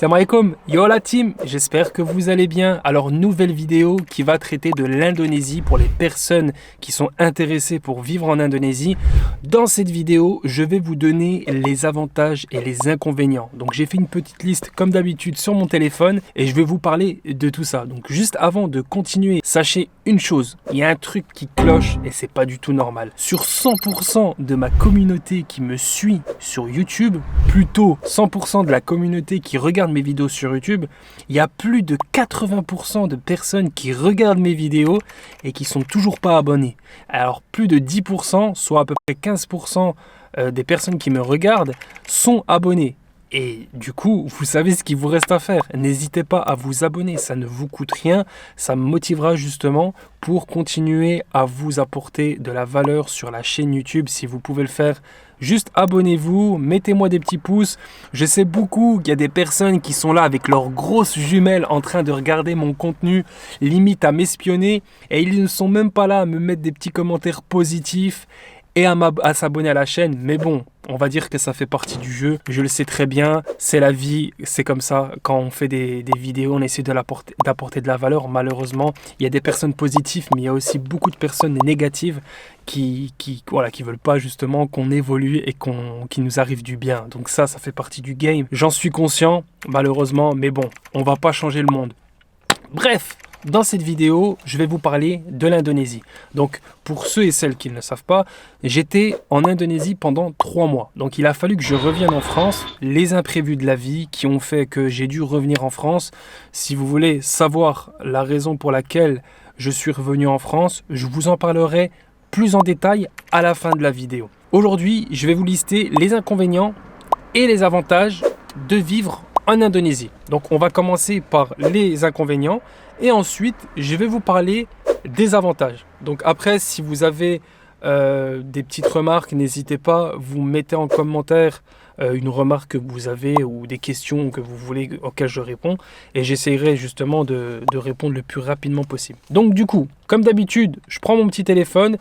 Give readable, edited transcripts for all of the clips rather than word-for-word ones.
Salam alaikum, yo la team, j'espère que vous allez bien. Alors nouvelle vidéo qui va traiter de l'Indonésie pour les personnes qui sont intéressées pour vivre en Indonésie. Dans cette vidéo, je vais vous donner les avantages et les inconvénients. Donc j'ai fait une petite liste comme d'habitude sur mon téléphone et je vais vous parler de tout ça. Donc juste avant de continuer, sachez une chose, il y a un truc qui cloche et c'est pas du tout normal. Sur 100% de ma communauté qui me suit sur YouTube, plutôt 100% de la communauté qui regarde mes vidéos sur YouTube, il y a plus de 80% de personnes qui regardent mes vidéos et qui sont toujours pas abonnées. Alors plus de 10%, soit à peu près 15% des personnes qui me regardent sont abonnées. Et du coup, vous savez ce qu'il vous reste à faire. N'hésitez pas à vous abonner, ça ne vous coûte rien. Ça me motivera justement pour continuer à vous apporter de la valeur sur la chaîne YouTube. Si vous pouvez le faire, juste abonnez-vous, mettez-moi des petits pouces. Je sais beaucoup qu'il y a des personnes qui sont là avec leurs grosses jumelles en train de regarder mon contenu, limite à m'espionner. Et ils ne sont même pas là à me mettre des petits commentaires positifs et à s'abonner à la chaîne. Mais bon, on va dire que ça fait partie du jeu. Je le sais très bien, c'est la vie, c'est comme ça. Quand on fait des vidéos, on essaie d'apporter de la valeur. Malheureusement, il y a des personnes positives, mais il y a aussi beaucoup de personnes négatives qui veulent pas justement qu'on évolue et qui nous arrive du bien. Donc ça fait partie du game. J'en suis conscient, malheureusement, mais bon, on va pas changer le monde. Bref, dans cette vidéo, je vais vous parler de l'Indonésie. Donc, pour ceux et celles qui ne le savent pas, j'étais en Indonésie pendant 3 mois. Donc, il a fallu que je revienne en France. Les imprévus de la vie qui ont fait que j'ai dû revenir en France. Si vous voulez savoir la raison pour laquelle je suis revenu en France, je vous en parlerai plus en détail à la fin de la vidéo. Aujourd'hui, je vais vous lister les inconvénients et les avantages de vivre en Indonésie. Donc, on va commencer par les inconvénients. Et ensuite, je vais vous parler des avantages. Donc après, si vous avez des petites remarques, n'hésitez pas, vous mettez en commentaire une remarque que vous avez ou des questions que vous voulez auxquelles je réponds. Et j'essaierai justement de répondre le plus rapidement possible. Donc du coup, comme d'habitude, je prends mon petit téléphone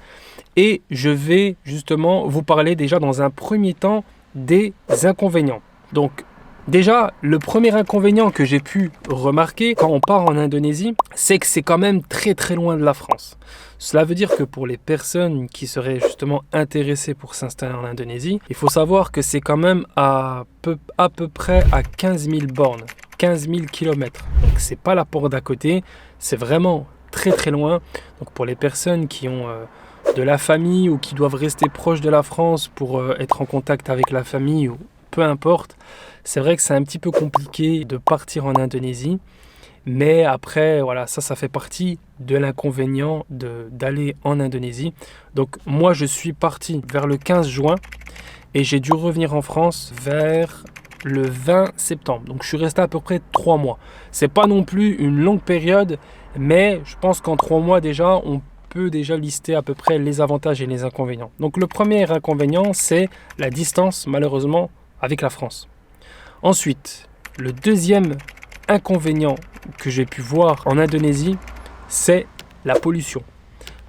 et je vais justement vous parler déjà dans un premier temps des inconvénients. Donc déjà, le premier inconvénient que j'ai pu remarquer quand on part en Indonésie, c'est que c'est quand même très très loin de la France. Cela veut dire que pour les personnes qui seraient justement intéressées pour s'installer en Indonésie, il faut savoir que c'est quand même à peu près à 15 000 bornes, 15 000 km. Donc c'est pas la porte d'à côté, c'est vraiment très très loin. Donc pour les personnes qui ont de la famille ou qui doivent rester proches de la France pour être en contact avec la famille ou peu importe, c'est vrai que c'est un petit peu compliqué de partir en Indonésie, mais après, voilà, ça fait partie de l'inconvénient d'aller en Indonésie. Donc moi, je suis parti vers le 15 juin et j'ai dû revenir en France vers le 20 septembre. Donc je suis resté à peu près 3 mois. C'est pas non plus une longue période, mais je pense qu'en 3 mois déjà, on peut déjà lister à peu près les avantages et les inconvénients. Donc le premier inconvénient, c'est la distance, malheureusement, avec la France. Ensuite, le deuxième inconvénient que j'ai pu voir en Indonésie, c'est la pollution.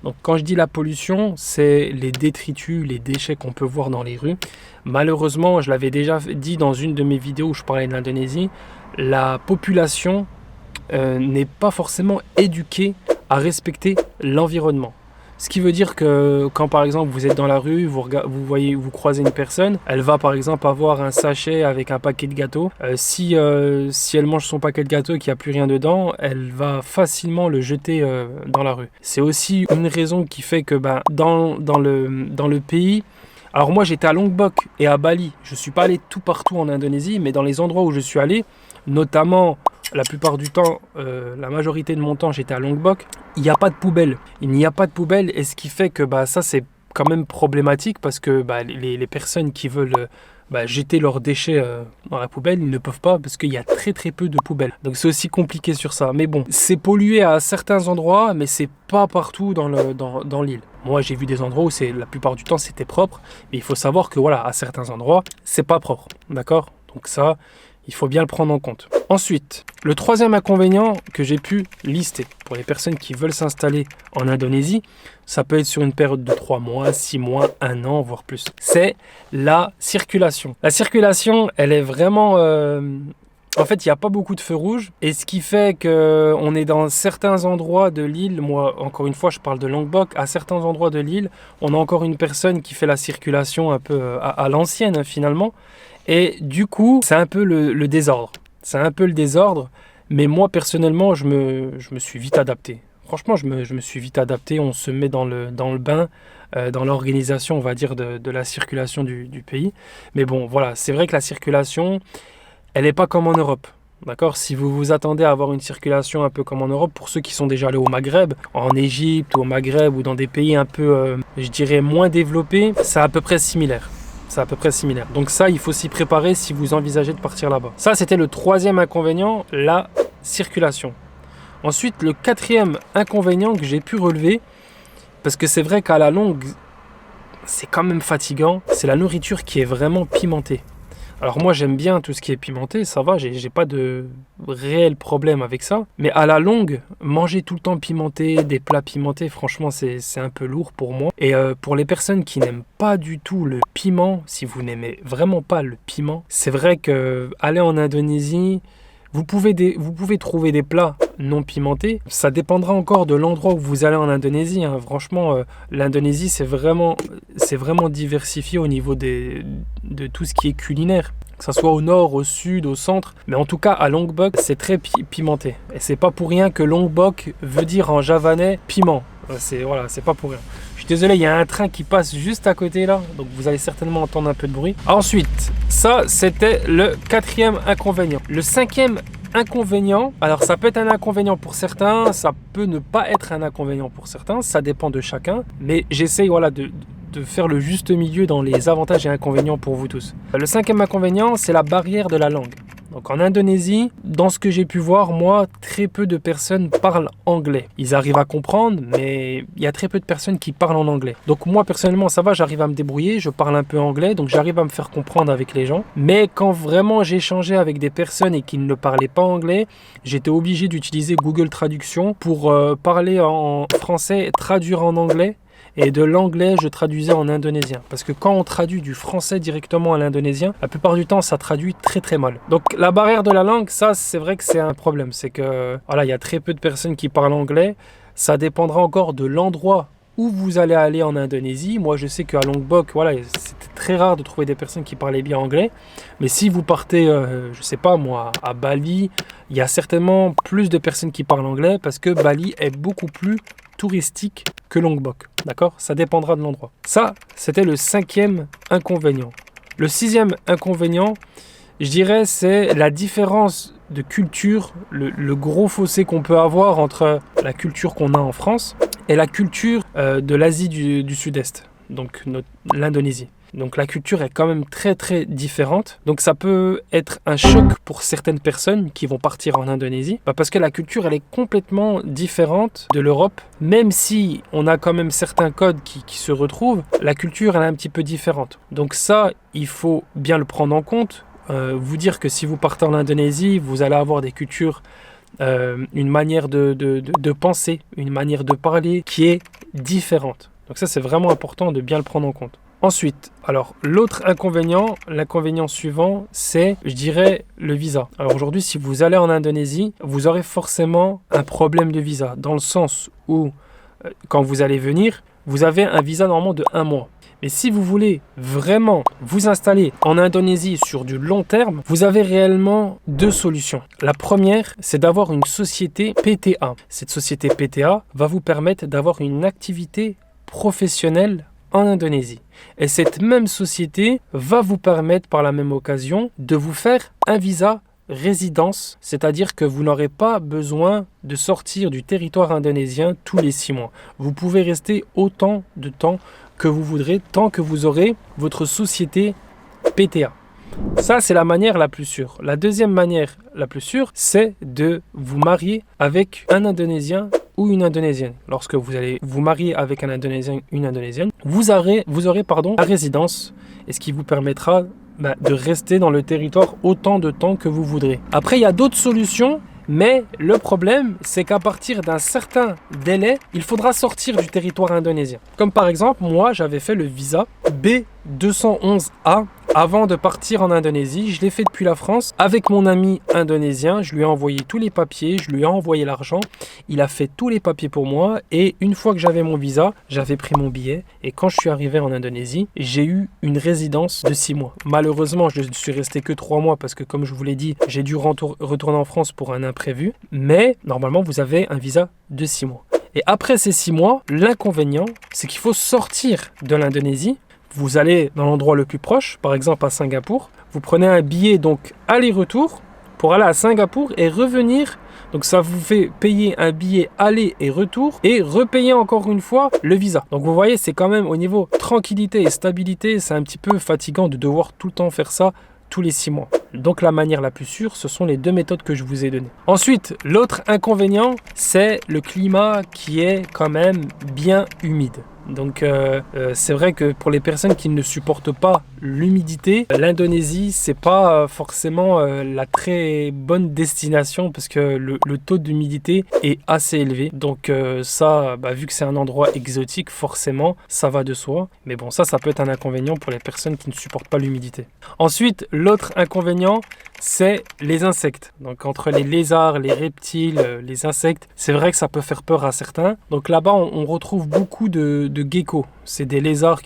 Donc quand je dis la pollution, c'est les détritus, les déchets qu'on peut voir dans les rues. Malheureusement, je l'avais déjà dit dans une de mes vidéos où je parlais de l'Indonésie, la population n'est pas forcément éduquée à respecter l'environnement. Ce qui veut dire que quand par exemple vous êtes dans la rue, vous croisez une personne, elle va par exemple avoir un sachet avec un paquet de gâteaux. Si elle mange son paquet de gâteaux et qu'il n'y a plus rien dedans, elle va facilement le jeter dans la rue. C'est aussi une raison qui fait que dans le pays, alors moi j'étais à Lombok et à Bali, je ne suis pas allé tout partout en Indonésie, mais dans les endroits où je suis allé, notamment la plupart du temps, la majorité de mon temps, j'étais à Lombok. Il n'y a pas de poubelle. Il n'y a pas de poubelle et ce qui fait que ça, c'est quand même problématique parce que les personnes qui veulent jeter leurs déchets dans la poubelle, ils ne peuvent pas parce qu'il y a très très peu de poubelles. Donc c'est aussi compliqué sur ça. Mais bon, c'est pollué à certains endroits, mais c'est pas partout dans l'île. Moi, j'ai vu des endroits où la plupart du temps, c'était propre. Mais il faut savoir que voilà, à certains endroits, c'est pas propre. D'accord ? Donc ça, il faut bien le prendre en compte. Ensuite, le troisième inconvénient que j'ai pu lister pour les personnes qui veulent s'installer en Indonésie, ça peut être sur une période de 3 mois, 6 mois, 1 an, voire plus. C'est la circulation. La circulation, elle est vraiment En fait, il n'y a pas beaucoup de feux rouges. Et ce qui fait qu'on est dans certains endroits de l'île. Moi, encore une fois, je parle de Lombok. À certains endroits de l'île, on a encore une personne qui fait la circulation un peu à l'ancienne, hein, finalement. Et du coup, c'est un peu le désordre. C'est un peu le désordre. Mais moi, personnellement, je me suis vite adapté. Franchement, je me suis vite adapté. On se met dans le bain, dans l'organisation, on va dire, de la circulation du pays. Mais bon, voilà, c'est vrai que la circulation, elle n'est pas comme en Europe. D'accord? Si vous vous attendez à avoir une circulation un peu comme en Europe, pour ceux qui sont déjà allés au Maghreb, en Égypte ou au Maghreb ou dans des pays un peu, je dirais, moins développés, c'est à peu près similaire. C'est à peu près similaire. Donc ça, il faut s'y préparer si vous envisagez de partir là-bas. Ça, c'était le troisième inconvénient, la circulation. Ensuite, le quatrième inconvénient que j'ai pu relever, parce que c'est vrai qu'à la longue, c'est quand même fatigant, c'est la nourriture qui est vraiment pimentée. Alors moi, j'aime bien tout ce qui est pimenté, ça va, j'ai pas de réel problème avec ça. Mais à la longue, manger tout le temps pimenté, des plats pimentés, franchement, c'est un peu lourd pour moi. Et pour les personnes qui n'aiment pas du tout le piment, si vous n'aimez vraiment pas le piment, c'est vrai que aller en Indonésie, vous pouvez trouver des plats non pimentés. Ça dépendra encore de l'endroit où vous allez en Indonésie, hein. Franchement, l'Indonésie, c'est vraiment diversifié au niveau de tout ce qui est culinaire. Que ce soit au nord, au sud, au centre. Mais en tout cas, à Lombok, c'est très pimenté. Et c'est pas pour rien que Lombok veut dire en javanais piment. C'est pas pour rien. Je suis désolé, il y a un train qui passe juste à côté là, donc vous allez certainement entendre un peu de bruit. Ensuite, ça c'était le quatrième inconvénient. Le cinquième inconvénient, alors ça peut être un inconvénient pour certains, ça peut ne pas être un inconvénient pour certains, ça dépend de chacun, mais j'essaye de faire le juste milieu dans les avantages et inconvénients pour vous tous. Le cinquième inconvénient, c'est la barrière de la langue. Donc en Indonésie, dans ce que j'ai pu voir, moi, très peu de personnes parlent anglais. Ils arrivent à comprendre, mais il y a très peu de personnes qui parlent en anglais. Donc moi, personnellement, ça va, j'arrive à me débrouiller, je parle un peu anglais, donc j'arrive à me faire comprendre avec les gens. Mais quand vraiment j'échangeais avec des personnes et qui ne parlaient pas anglais, j'étais obligé d'utiliser Google Traduction pour parler en français et traduire en anglais. Et de l'anglais, je traduisais en indonésien. Parce que quand on traduit du français directement à l'indonésien, la plupart du temps, ça traduit très très mal. Donc la barrière de la langue, ça, c'est vrai que c'est un problème. C'est que, voilà, il y a très peu de personnes qui parlent anglais. Ça dépendra encore de l'endroit où vous allez aller en Indonésie. Moi, je sais qu'à Lombok, voilà, c'était très rare de trouver des personnes qui parlaient bien anglais. Mais si vous partez, je sais pas moi, à Bali, il y a certainement plus de personnes qui parlent anglais parce que Bali est beaucoup plus touristique que Lombok, d'accord? Ça dépendra de l'endroit. Ça, c'était le cinquième inconvénient. Le sixième inconvénient, je dirais, c'est la différence de culture, le gros fossé qu'on peut avoir entre la culture qu'on a en France et la culture de l'Asie du Sud-Est, donc l'Indonésie. Donc la culture est quand même très très différente. Donc ça peut être un choc pour certaines personnes qui vont partir en Indonésie, parce que la culture elle est complètement différente de l'Europe. Même si on a quand même certains codes qui se retrouvent, la culture elle est un petit peu différente. Donc ça, il faut bien le prendre en compte. Vous dire que si vous partez en Indonésie, vous allez avoir des cultures, une manière de penser, une manière de parler qui est différente. Donc ça c'est vraiment important de bien le prendre en compte. Ensuite, alors l'autre inconvénient, l'inconvénient suivant, c'est, je dirais, le visa. Alors aujourd'hui, si vous allez en Indonésie, vous aurez forcément un problème de visa, dans le sens où, quand vous allez venir, vous avez un visa normalement de 1 mois. Mais si vous voulez vraiment vous installer en Indonésie sur du long terme, vous avez réellement 2 solutions. La première, c'est d'avoir une société PTA. Cette société PTA va vous permettre d'avoir une activité professionnelle en Indonésie. Et cette même société va vous permettre par la même occasion de vous faire un visa résidence, c'est-à-dire que vous n'aurez pas besoin de sortir du territoire indonésien tous les 6 mois. Vous pouvez rester autant de temps que vous voudrez, tant que vous aurez votre société PTA. Ça, c'est la manière la plus sûre. La deuxième manière la plus sûre, c'est de vous marier avec un Indonésien ou une Indonésienne. Lorsque vous allez vous marier avec un Indonésien, une Indonésienne, vous aurez la résidence, et ce qui vous permettra de rester dans le territoire autant de temps que vous voudrez. Après, il y a d'autres solutions, mais le problème, c'est qu'à partir d'un certain délai, il faudra sortir du territoire indonésien. Comme par exemple, moi, j'avais fait le visa B211A avant de partir en Indonésie. Je l'ai fait depuis la France avec mon ami indonésien. Je lui ai envoyé tous les papiers, je lui ai envoyé l'argent. Il a fait tous les papiers pour moi et une fois que j'avais mon visa, j'avais pris mon billet. Et quand je suis arrivé en Indonésie, j'ai eu une résidence de 6 mois. Malheureusement, je ne suis resté que 3 mois parce que comme je vous l'ai dit, j'ai dû retourner en France pour un imprévu. Mais normalement, vous avez un visa de 6 mois. Et après ces 6 mois, l'inconvénient, c'est qu'il faut sortir de l'Indonésie. Vous allez dans l'endroit le plus proche, par exemple à Singapour. Vous prenez un billet donc aller-retour pour aller à Singapour et revenir. Donc ça vous fait payer un billet aller et retour et repayer encore une fois le visa. Donc vous voyez, c'est quand même au niveau tranquillité et stabilité, c'est un petit peu fatigant de devoir tout le temps faire ça tous les 6 mois. Donc la manière la plus sûre, ce sont les 2 méthodes que je vous ai données. Ensuite, l'autre inconvénient, c'est le climat qui est quand même bien humide. Donc c'est vrai que pour les personnes qui ne supportent pas l'humidité, l'Indonésie c'est pas forcément la très bonne destination parce que le taux d'humidité est assez élevé. Donc ça, vu que c'est un endroit exotique, forcément ça va de soi. Mais bon, ça peut être un inconvénient pour les personnes qui ne supportent pas l'humidité. Ensuite, l'autre inconvénient, c'est les insectes. Donc entre les lézards, les reptiles, les insectes, c'est vrai que ça peut faire peur à certains. Donc là-bas, on retrouve beaucoup de geckos. C'est des lézards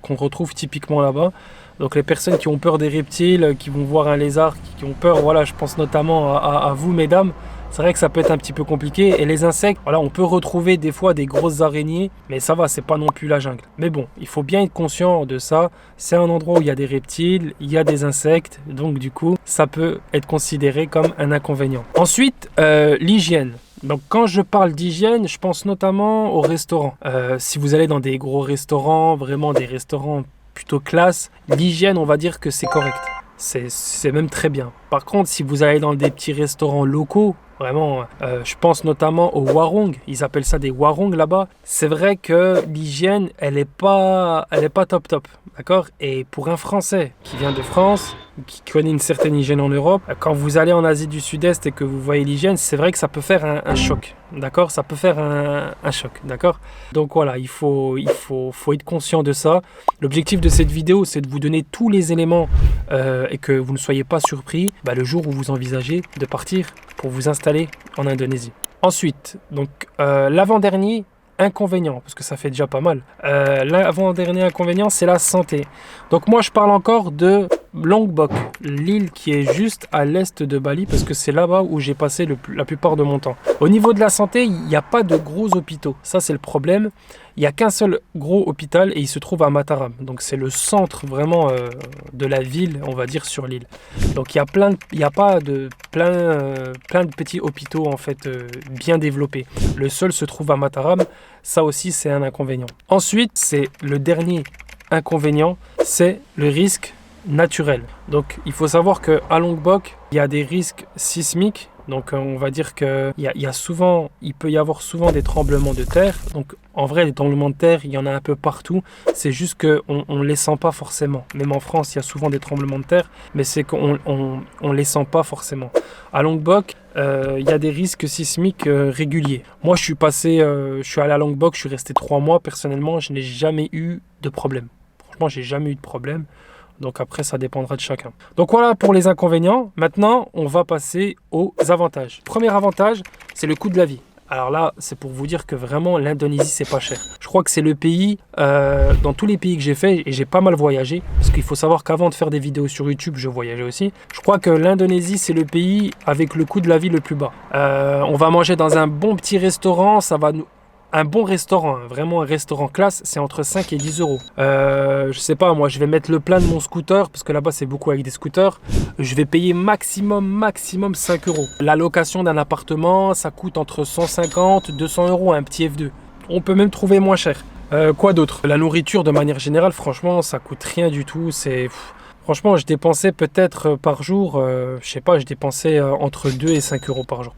qu'on retrouve typiquement là-bas. Donc les personnes qui ont peur des reptiles, qui vont voir un lézard, qui ont peur, voilà, je pense notamment à vous, mesdames. C'est vrai que ça peut être un petit peu compliqué. Et les insectes, voilà, on peut retrouver des fois des grosses araignées, mais ça va, c'est pas non plus la jungle. Mais bon, il faut bien être conscient de ça. C'est un endroit où il y a des reptiles, il y a des insectes, donc du coup, ça peut être considéré comme un inconvénient. Ensuite, l'hygiène. Donc quand je parle d'hygiène, je pense notamment aux restaurants. Si vous allez dans des gros restaurants, vraiment des restaurants plutôt classe, l'hygiène, on va dire que c'est correct. C'est même très bien. Par contre, si vous allez dans des petits restaurants locaux, vraiment, je pense notamment aux warung, ils appellent ça des warung là-bas. C'est vrai que l'hygiène, elle est pas top, d'accord. Et pour un Français qui vient de France, qui connaît une certaine hygiène en Europe, quand vous allez en Asie du Sud-Est et que vous voyez l'hygiène, c'est vrai que ça peut faire un choc, d'accord. Ça peut faire un choc, d'accord. Donc voilà, il faut être conscient de ça. L'objectif de cette vidéo, c'est de vous donner tous les éléments et que vous ne soyez pas surpris le jour où vous envisagez de partir pour vous installer en Indonésie. Ensuite, donc l'avant-dernier inconvénient, parce que ça fait déjà pas mal. L'avant-dernier inconvénient, c'est la santé. Donc moi, je parle encore de Lombok, l'île qui est juste à l'est de Bali, parce que c'est là-bas où j'ai passé la plupart de mon temps. Au niveau de la santé, il n'y a pas de gros hôpitaux. Ça, c'est le problème. Il n'y a qu'un seul gros hôpital et il se trouve à Mataram. Donc c'est le centre vraiment de la ville, on va dire, sur l'île. Donc il y a plein de petits hôpitaux en fait bien développés. Le seul se trouve à Mataram. Ça aussi, c'est un inconvénient. Ensuite, c'est le dernier inconvénient, c'est le risque naturel. Donc il faut savoir qu'à Lombok, il y a des risques sismiques. Donc on va dire qu'il il peut y avoir souvent des tremblements de terre. Donc en vrai, les tremblements de terre, il y en a un peu partout. C'est juste qu'on ne les sent pas forcément. Même en France, il y a souvent des tremblements de terre, mais c'est qu'on ne les sent pas forcément. À Lombok, il y a des risques sismiques réguliers. Moi, je suis allé à Lombok, je suis resté 3 mois. Personnellement, je n'ai jamais eu de problème. Franchement, j'ai jamais eu de problème. Donc après, ça dépendra de chacun. Donc voilà pour les inconvénients. Maintenant, on va passer aux avantages. Premier avantage, c'est le coût de la vie. Alors là, c'est pour vous dire que vraiment, l'Indonésie, c'est pas cher. Je crois que c'est le pays, dans tous les pays que j'ai fait, et j'ai pas mal voyagé, parce qu'il faut savoir qu'avant de faire des vidéos sur YouTube, je voyageais aussi. Je crois que l'Indonésie, c'est le pays avec le coût de la vie le plus bas. On va manger dans un bon petit restaurant, un bon restaurant, vraiment un restaurant classe, c'est entre 5 et 10 euros. Je sais pas, moi je vais mettre le plein de mon scooter, parce que là-bas c'est beaucoup avec des scooters. Je vais payer maximum 5 euros. La location d'un appartement, ça coûte entre 150 et 200 euros, un petit F2. On peut même trouver moins cher. Quoi d'autre? La nourriture de manière générale, franchement, ça coûte rien du tout. Franchement, je dépensais peut-être par jour, je sais pas, je dépensais entre 2 et 5 euros par jour.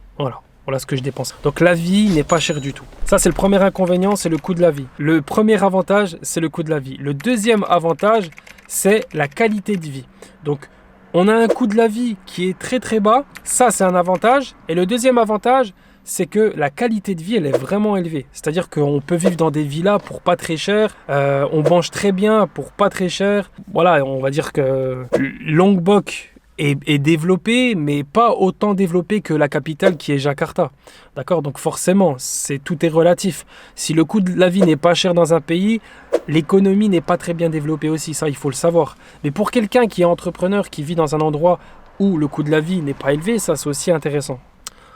Voilà ce que je dépense. Donc la vie n'est pas chère du tout. Ça, c'est le premier inconvénient, c'est le coût de la vie. Le premier avantage, c'est le coût de la vie. Le deuxième avantage, c'est la qualité de vie. Donc on a un coût de la vie qui est très très bas. Ça, c'est un avantage. Et le deuxième avantage, c'est que la qualité de vie, elle est vraiment élevée. C'est-à-dire qu'on peut vivre dans des villas pour pas très cher, on mange très bien pour pas très cher. Voilà, on va dire que Lombok est développé, mais pas autant développé que la capitale qui est Jakarta. D'accord? Donc forcément, tout est relatif. Si le coût de la vie n'est pas cher dans un pays, l'économie n'est pas très bien développée aussi, ça il faut le savoir. Mais pour quelqu'un qui est entrepreneur, qui vit dans un endroit où le coût de la vie n'est pas élevé, ça c'est aussi intéressant.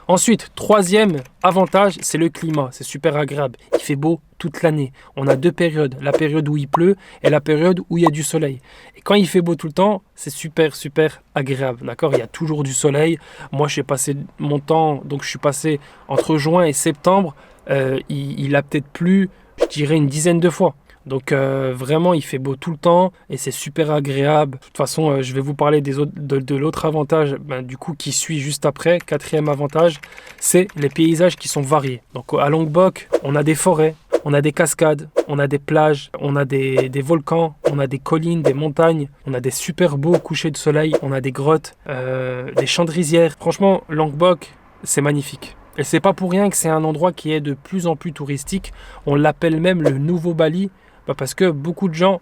Ensuite, troisième avantage, c'est le climat. C'est super agréable. Il fait beau toute l'année. On a deux périodes. La période où il pleut et la période où il y a du soleil. Et quand il fait beau tout le temps, c'est super, super agréable. D'accord? Il y a toujours du soleil. Moi, j'ai passé mon temps, donc je suis passé entre juin et septembre. Il a peut-être plu, je dirais, une dizaine de fois. Donc vraiment, il fait beau tout le temps et c'est super agréable. De toute façon, je vais vous parler de l'autre avantage du coup qui suit juste après. Quatrième avantage, c'est les paysages qui sont variés. Donc à Lombok, on a des forêts, on a des cascades, on a des plages, on a des volcans, on a des collines, des montagnes, on a des super beaux couchers de soleil, on a des grottes, des champs de rizières. Franchement, Lombok, c'est magnifique. Et c'est pas pour rien que c'est un endroit qui est de plus en plus touristique. On l'appelle même le nouveau Bali. Parce que beaucoup de gens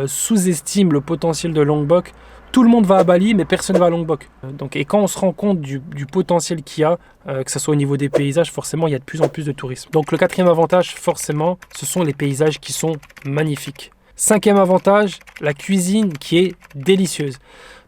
sous-estiment le potentiel de Lombok. Tout le monde va à Bali, mais personne ne va à Lombok. Et quand on se rend compte du potentiel qu'il y a, que ce soit au niveau des paysages, forcément, il y a de plus en plus de tourisme. Donc le quatrième avantage, forcément, ce sont les paysages qui sont magnifiques. Cinquième avantage, la cuisine qui est délicieuse.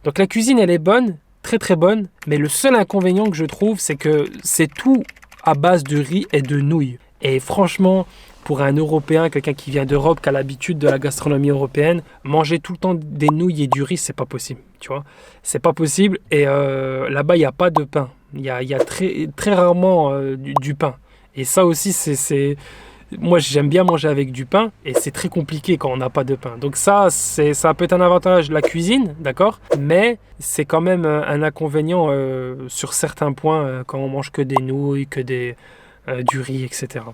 Donc la cuisine, elle est bonne, très très bonne, mais le seul inconvénient que je trouve, c'est que c'est tout à base de riz et de nouilles. Et franchement, pour un Européen, quelqu'un qui vient d'Europe, qui a l'habitude de la gastronomie européenne, manger tout le temps des nouilles et du riz, c'est pas possible, tu vois. C'est pas possible. Et là-bas, il n'y a pas de pain. Il y a très, très rarement du pain. Et ça aussi, moi, j'aime bien manger avec du pain et c'est très compliqué quand on n'a pas de pain. Donc ça peut être un avantage, la cuisine, d'accord? Mais c'est quand même un inconvénient sur certains points quand on mange que des nouilles, que du riz, etc.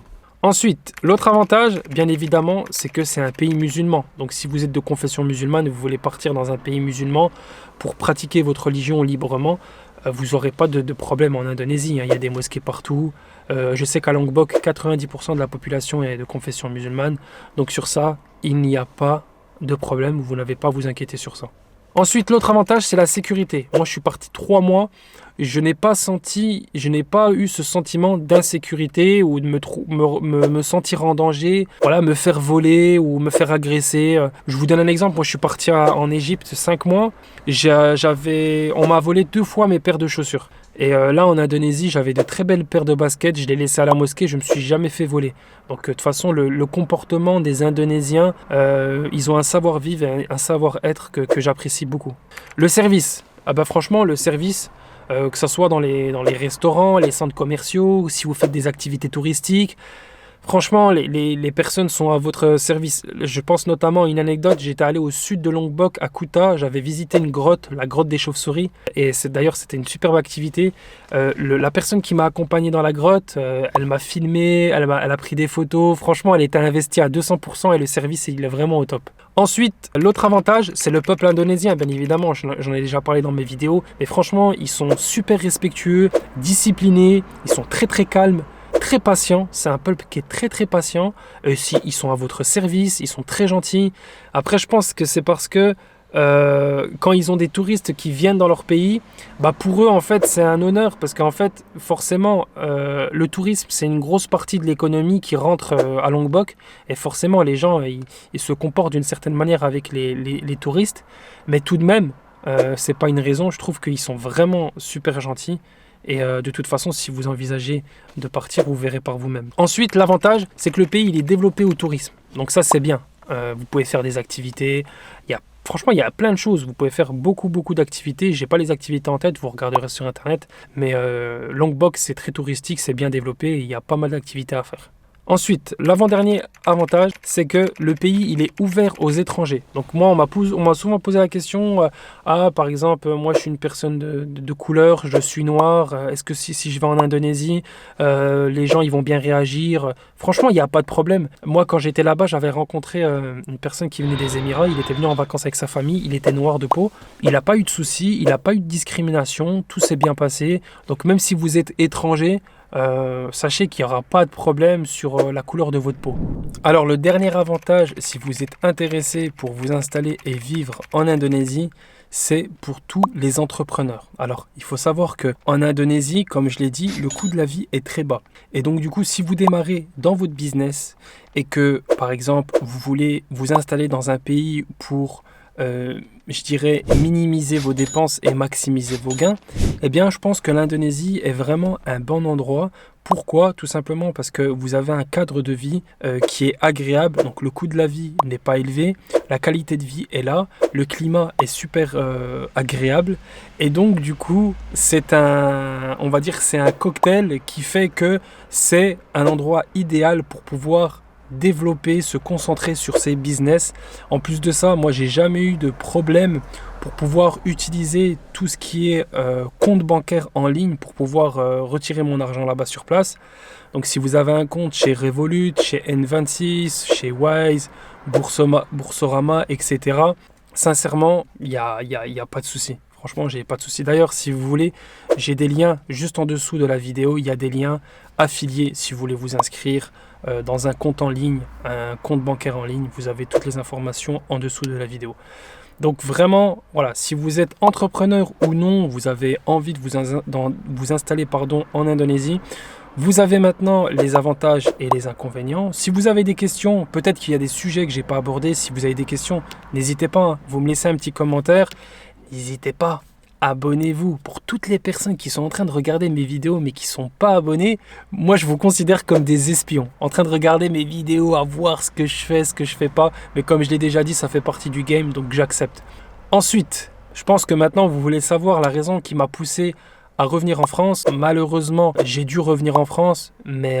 Ensuite, l'autre avantage, bien évidemment, c'est que c'est un pays musulman. Donc si vous êtes de confession musulmane et vous voulez partir dans un pays musulman pour pratiquer votre religion librement, vous n'aurez pas de problème en Indonésie. Il y a des mosquées partout. Je sais qu'à Lombok, 90% de la population est de confession musulmane. Donc sur ça, il n'y a pas de problème. Vous n'avez pas à vous inquiéter sur ça. Ensuite, l'autre avantage, c'est la sécurité. Moi, je suis parti 3 mois. Je n'ai pas eu ce sentiment d'insécurité ou de me sentir en danger, voilà, me faire voler ou me faire agresser. Je vous donne un exemple. Moi, je suis parti en Égypte 5 mois. On m'a volé 2 fois mes paires de chaussures. Et là, en Indonésie, j'avais de très belles paires de baskets. Je les laissais à la mosquée. Je ne me suis jamais fait voler. Donc, de toute façon, le comportement des Indonésiens, ils ont un savoir-vivre et un savoir-être que j'apprécie beaucoup. Le service. Franchement, le service, que ce soit dans les restaurants, les centres commerciaux, ou si vous faites des activités touristiques, franchement, les personnes sont à votre service. Je pense notamment à une anecdote. J'étais allé au sud de Lombok, à Kuta. J'avais visité une grotte, la grotte des chauves-souris. Et d'ailleurs, c'était une superbe activité. La personne qui m'a accompagné dans la grotte, elle m'a filmé, elle a pris des photos. Franchement, elle était investie à 200% et le service, il est vraiment au top. Ensuite, l'autre avantage, c'est le peuple indonésien, bien évidemment. J'en ai déjà parlé dans mes vidéos. Mais franchement, ils sont super respectueux, disciplinés. Ils sont très, très calmes. Très patient, c'est un peuple qui est très très patient. Ils sont à votre service, ils sont très gentils. Après, je pense que c'est parce que quand ils ont des touristes qui viennent dans leur pays, pour eux en fait c'est un honneur parce qu'en fait forcément le tourisme c'est une grosse partie de l'économie qui rentre à Lombok et forcément les gens ils se comportent d'une certaine manière avec les touristes, mais tout de même c'est pas une raison. Je trouve qu'ils sont vraiment super gentils. Et de toute façon, si vous envisagez de partir, vous verrez par vous-même. Ensuite, l'avantage, c'est que le pays il est développé au tourisme. Donc ça, c'est bien. Vous pouvez faire des activités. Franchement, il y a plein de choses. Vous pouvez faire beaucoup d'activités. Je n'ai pas les activités en tête, vous regarderez sur Internet. Mais Lombok, c'est très touristique, c'est bien développé. Et il y a pas mal d'activités à faire. Ensuite, l'avant-dernier avantage, c'est que le pays, il est ouvert aux étrangers. Donc moi, on m'a souvent posé la question, par exemple, moi je suis une personne de couleur, je suis noir, est-ce que si je vais en Indonésie, les gens ils vont bien réagir? Franchement, il n'y a pas de problème. Moi, quand j'étais là-bas, j'avais rencontré une personne qui venait des Émirats, il était venu en vacances avec sa famille, il était noir de peau, il n'a pas eu de soucis, il n'a pas eu de discrimination, tout s'est bien passé. Donc même si vous êtes étranger, sachez qu'il n'y aura pas de problème sur la couleur de votre peau. Alors le dernier avantage, si vous êtes intéressé pour vous installer et vivre en Indonésie, c'est pour tous les entrepreneurs. Alors, il faut savoir qu'en Indonésie, comme je l'ai dit, le coût de la vie est très bas. Et donc, du coup, si vous démarrez dans votre business et que, par exemple, vous voulez vous installer dans un pays pour, je dirais, minimiser vos dépenses et maximiser vos gains, eh bien, je pense que l'Indonésie est vraiment un bon endroit. Pourquoi? Tout simplement parce que vous avez un cadre de vie qui est agréable, donc le coût de la vie n'est pas élevé, la qualité de vie est là, le climat est super agréable et donc du coup c'est on va dire c'est un cocktail qui fait que c'est un endroit idéal pour pouvoir développer, se concentrer sur ses business. En plus de ça, moi j'ai jamais eu de problème pour pouvoir utiliser tout ce qui est compte bancaire en ligne pour pouvoir retirer mon argent là-bas sur place. Donc si vous avez un compte chez Revolut, chez N26, chez Wise, Boursorama, etc. Sincèrement, il n'y a pas de souci. Franchement, j'ai pas de souci. D'ailleurs, si vous voulez, j'ai des liens juste en dessous de la vidéo. Il y a des liens affiliés si vous voulez vous inscrire dans un compte en ligne, un compte bancaire en ligne. Vous avez toutes les informations en dessous de la vidéo. Donc vraiment, voilà, si vous êtes entrepreneur ou non, vous avez envie de vous installer en Indonésie, vous avez maintenant les avantages et les inconvénients. Si vous avez des questions, peut-être qu'il y a des sujets que je n'ai pas abordés. Si vous avez des questions, n'hésitez pas, hein, vous me laissez un petit commentaire. N'hésitez pas, abonnez-vous. Pour toutes les personnes qui sont en train de regarder mes vidéos mais qui ne sont pas abonnées, moi je vous considère comme des espions, en train de regarder mes vidéos, à voir ce que je fais pas. Mais comme je l'ai déjà dit, ça fait partie du game, donc j'accepte. Ensuite, je pense que maintenant vous voulez savoir la raison qui m'a poussé à revenir en France. Malheureusement, j'ai dû revenir en France, mais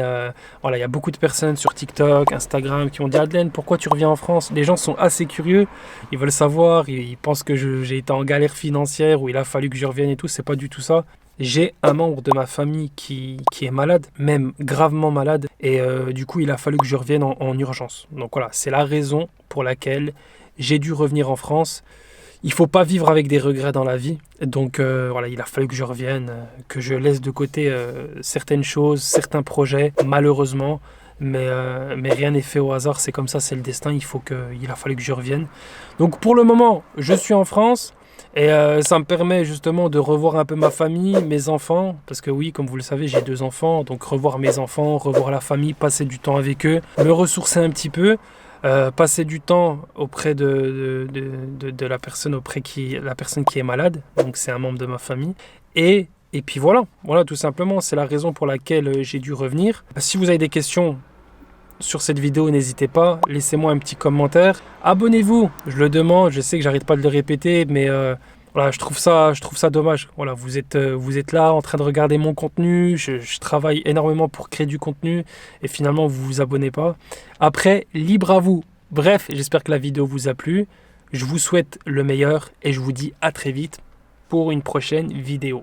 voilà, il y a beaucoup de personnes sur TikTok, Instagram qui ont dit « Adlen, pourquoi tu reviens en France ?» Les gens sont assez curieux, ils veulent savoir, ils pensent que j'ai été en galère financière ou il a fallu que je revienne et tout, c'est pas du tout ça. J'ai un membre de ma famille qui est malade, même gravement malade, et du coup, il a fallu que je revienne en urgence. Donc voilà, c'est la raison pour laquelle j'ai dû revenir en France. Il ne faut pas vivre avec des regrets dans la vie. Donc voilà, il a fallu que je revienne, que je laisse de côté certaines choses, certains projets, malheureusement. Mais rien n'est fait au hasard, c'est comme ça, c'est le destin. Il a fallu que je revienne. Donc pour le moment, je suis en France. Et ça me permet justement de revoir un peu ma famille, mes enfants. Parce que oui, comme vous le savez, j'ai 2 enfants. Donc revoir mes enfants, revoir la famille, passer du temps avec eux, me ressourcer un petit peu. Passer du temps auprès de la personne la personne qui est malade, donc c'est un membre de ma famille, et puis voilà, tout simplement, c'est la raison pour laquelle j'ai dû revenir. Si vous avez des questions sur cette vidéo, n'hésitez pas, laissez-moi un petit commentaire, abonnez-vous, je le demande, je sais que j'arrête pas de le répéter, mais voilà, je trouve ça dommage. Voilà, vous êtes là en train de regarder mon contenu. Je travaille énormément pour créer du contenu et finalement vous vous abonnez pas. Après, libre à vous. Bref, j'espère que la vidéo vous a plu. Je vous souhaite le meilleur et je vous dis à très vite pour une prochaine vidéo.